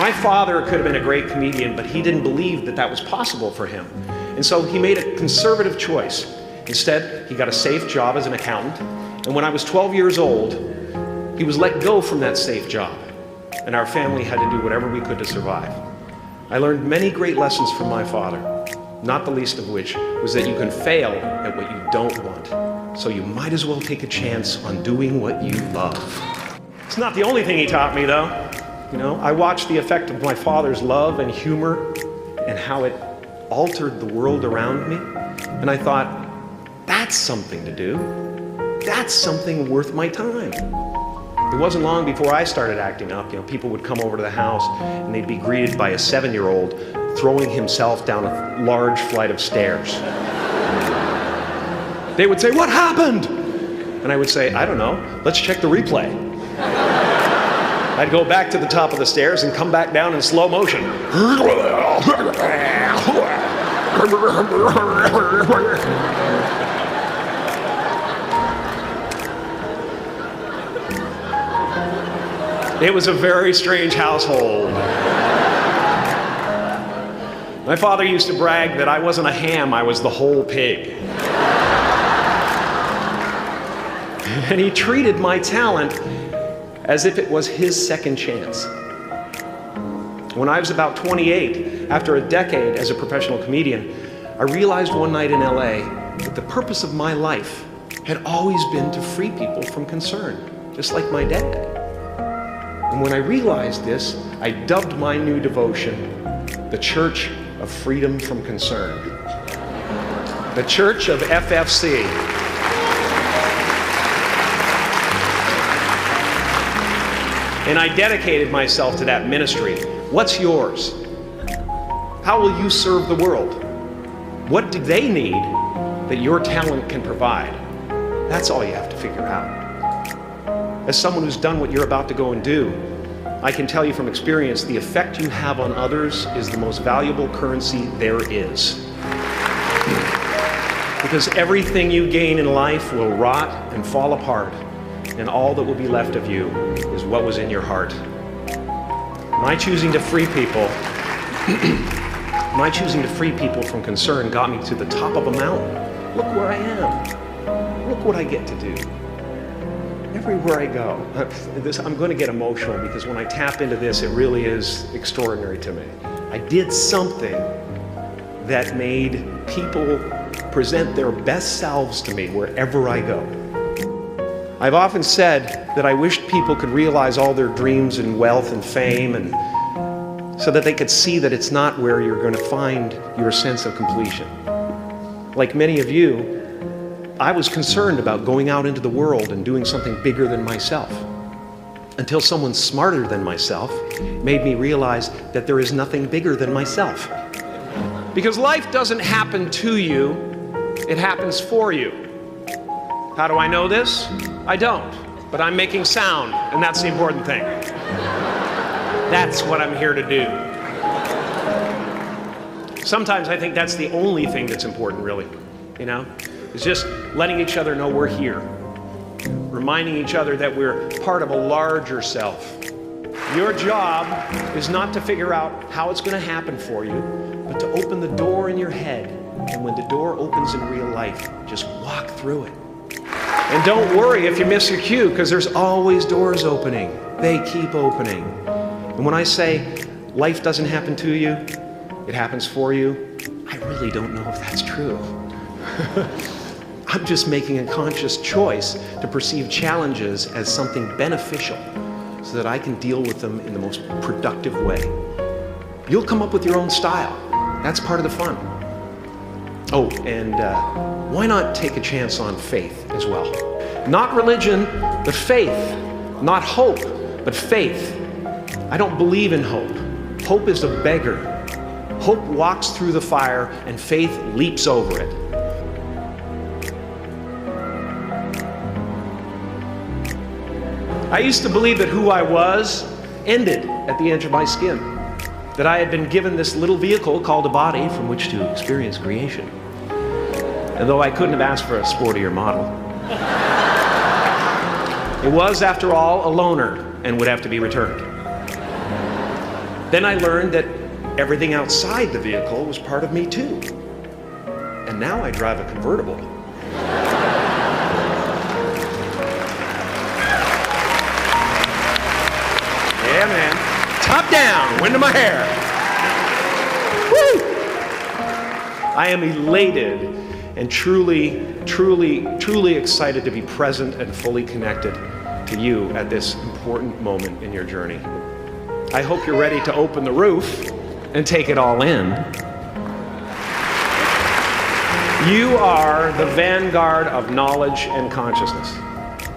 My father could have been a great comedian, but he didn't believe that that was possible for him. And so he made a conservative choice. Instead, he got a safe job as an accountant. And when I was 12 years old, he was let go from that safe job. And our family had to do whatever we could to survive. I learned many great lessons from my father, not the least of which was that you can fail at what you don't want. So you might as well take a chance on doing what you love. It's not the only thing he taught me, though. You know, I watched the effect of my father's love and humor and how it altered the world around me. And I thought, that's something to do. That's something worth my time. It wasn't long before I started acting up. You know, people would come over to the house and they'd be greeted by a 7-year-old throwing himself down a large flight of stairs. They would say, "What happened?" And I would say, "I don't know. Let's check the replay." I'd go back to the top of the stairs and come back down in slow motion. It was a very strange household. My father used to brag that I wasn't a ham, I was the whole pig. And he treated my talent as if it was his second chance. When I was about 28, after a decade as a professional comedian, I realized one night in LA that the purpose of my life had always been to free people from concern, just like my dad. And when I realized this, I dubbed my new devotion the Church of Freedom from Concern. The Church of FFC. And I dedicated myself to that ministry. What's yours? How will you serve the world? What do they need that your talent can provide? That's all you have to figure out. As someone who's done what you're about to go and do, I can tell you from experience, the effect you have on others is the most valuable currency there is. Because everything you gain in life will rot and fall apart, and all that will be left of you is what was in your heart. My choosing to free people from concern got me to the top of a mountain. Look where I am. Look what I get to do. Everywhere I go. I'm going to get emotional because when I tap into this, it really is extraordinary to me. I did something that made people present their best selves to me wherever I go. I've often said that I wished people could realize all their dreams and wealth and fame, and so that they could see that it's not where you're going to find your sense of completion. Like many of you, I was concerned about going out into the world and doing something bigger than myself, until someone smarter than myself made me realize that there is nothing bigger than myself. Because life doesn't happen to you, it happens for you. How do I know this? I don't, but I'm making sound, and that's the important thing. That's what I'm here to do. Sometimes I think that's the only thing that's important, really, you know? It's just letting each other know we're here. Reminding each other that we're part of a larger self. Your job is not to figure out how it's going to happen for you, but to open the door in your head. And when the door opens in real life, just walk through it. And don't worry if you miss your cue, because there's always doors opening. They keep opening. And when I say life doesn't happen to you, it happens for you, I really don't know if that's true. I'm just making a conscious choice to perceive challenges as something beneficial so that I can deal with them in the most productive way. You'll come up with your own style. That's part of the fun. Oh, and why not take a chance on faith as well? Not religion, but faith. Not hope, but faith. I don't believe in hope. Hope is a beggar. Hope walks through the fire and faith leaps over it. I used to believe that who I was ended at the edge of my skin. That I had been given this little vehicle called a body from which to experience creation. And though I couldn't have asked for a sportier model, it was, after all, a loaner and would have to be returned. Then I learned that everything outside the vehicle was part of me too. And now I drive a convertible. Yeah, man. Top down, wind in my hair. Woo! I am elated and truly excited to be present and fully connected to you at this important moment in your journey. I hope you're ready to open the roof and take it all in. You are the vanguard of knowledge and consciousness,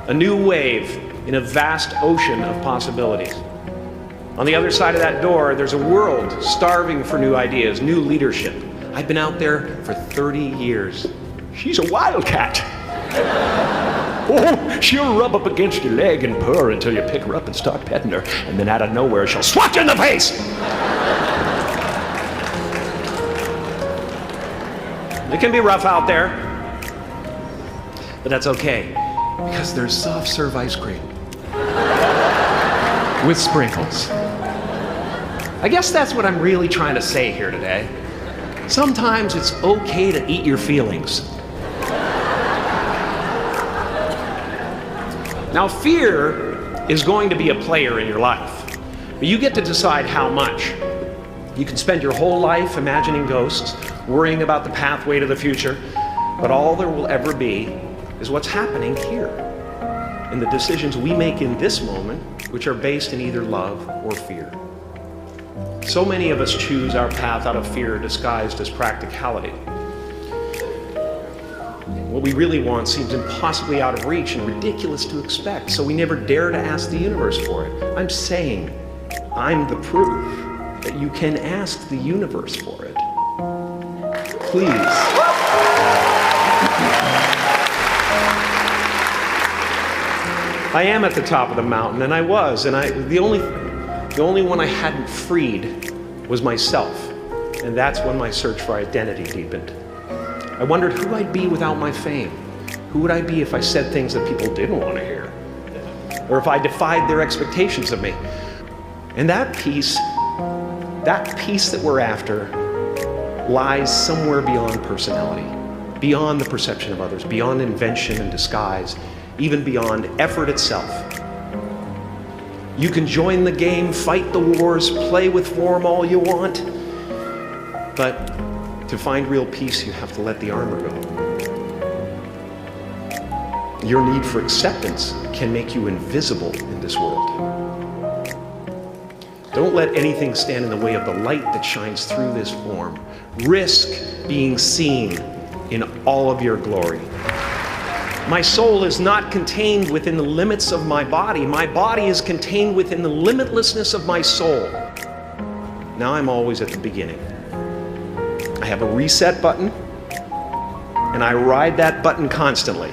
a new wave in a vast ocean of possibilities. On the other side of that door, there's a world starving for new ideas, new leadership. I've been out there for 30 years. She's a wildcat. Oh, she'll rub up against your leg and purr until you pick her up and start petting her, and then out of nowhere, she'll swat you in the face. It can be rough out there, but that's okay, because there's soft serve ice cream with sprinkles. I guess that's what I'm really trying to say here today. Sometimes it's okay to eat your feelings. Now, fear is going to be a player in your life, but you get to decide how much. You can spend your whole life imagining ghosts, worrying about the pathway to the future, but all there will ever be is what's happening here, and the decisions we make in this moment, which are based in either love or fear. So many of us choose our path out of fear disguised as practicality. What we really want seems impossibly out of reach and ridiculous to expect, so we never dare to ask the universe for it. I'm saying, I'm the proof that you can ask the universe for it. Please. I am at the top of the mountain, and I was, and the only one I hadn't freed was myself, and that's when my search for identity deepened. I wondered who I'd be without my fame. Who would I be if I said things that people didn't want to hear? Or if I defied their expectations of me? And that peace that we're after lies somewhere beyond personality, beyond the perception of others, beyond invention and disguise, even beyond effort itself. You can join the game, fight the wars, play with form all you want, but to find real peace, you have to let the armor go. Your need for acceptance can make you invisible in this world. Don't let anything stand in the way of the light that shines through this form. Risk being seen in all of your glory. My soul is not contained within the limits of my body. My body is contained within the limitlessness of my soul. Now I'm always at the beginning. I have a reset button, and I ride that button constantly.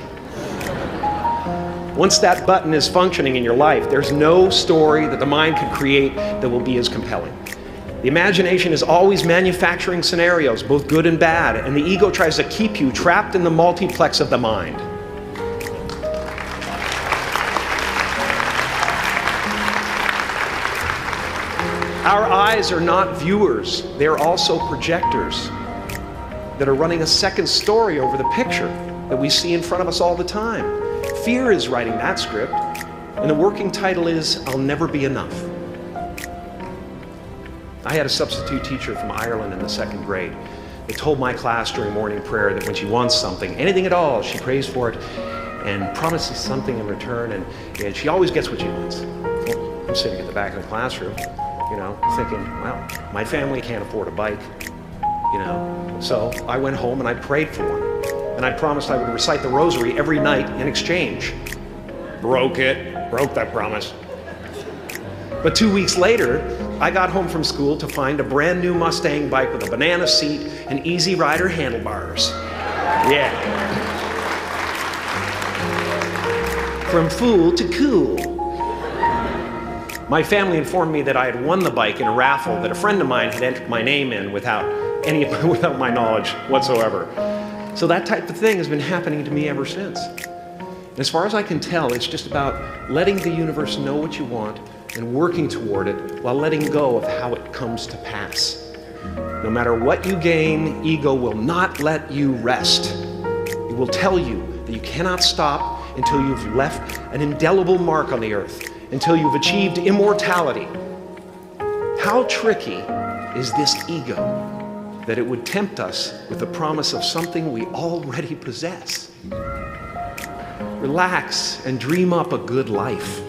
Once that button is functioning in your life, there's no story that the mind could create that will be as compelling. The imagination is always manufacturing scenarios, both good and bad, and the ego tries to keep you trapped in the multiplex of the mind. Our eyes are not viewers, they're also projectors that are running a second story over the picture that we see in front of us all the time. Fear is writing that script, and the working title is, I'll Never Be Enough. I had a substitute teacher from Ireland in the 2nd grade that told my class during morning prayer that when she wants something, anything at all, she prays for it and promises something in return, and she always gets what she wants. Well, I'm sitting at the back of the classroom, thinking, well, my family can't afford a bike, So I went home and I prayed for one. And I promised I would recite the rosary every night in exchange. Broke that promise. But 2 weeks later, I got home from school to find a brand new Mustang bike with a banana seat and Easy Rider handlebars. Yeah. From fool to cool. My family informed me that I had won the bike in a raffle that a friend of mine had entered my name in without my knowledge whatsoever. So that type of thing has been happening to me ever since. And as far as I can tell, it's just about letting the universe know what you want, and working toward it while letting go of how it comes to pass. No matter what you gain, ego will not let you rest. It will tell you that you cannot stop until you've left an indelible mark on the earth, until you've achieved immortality. How tricky is this ego that it would tempt us with the promise of something we already possess? Relax and dream up a good life.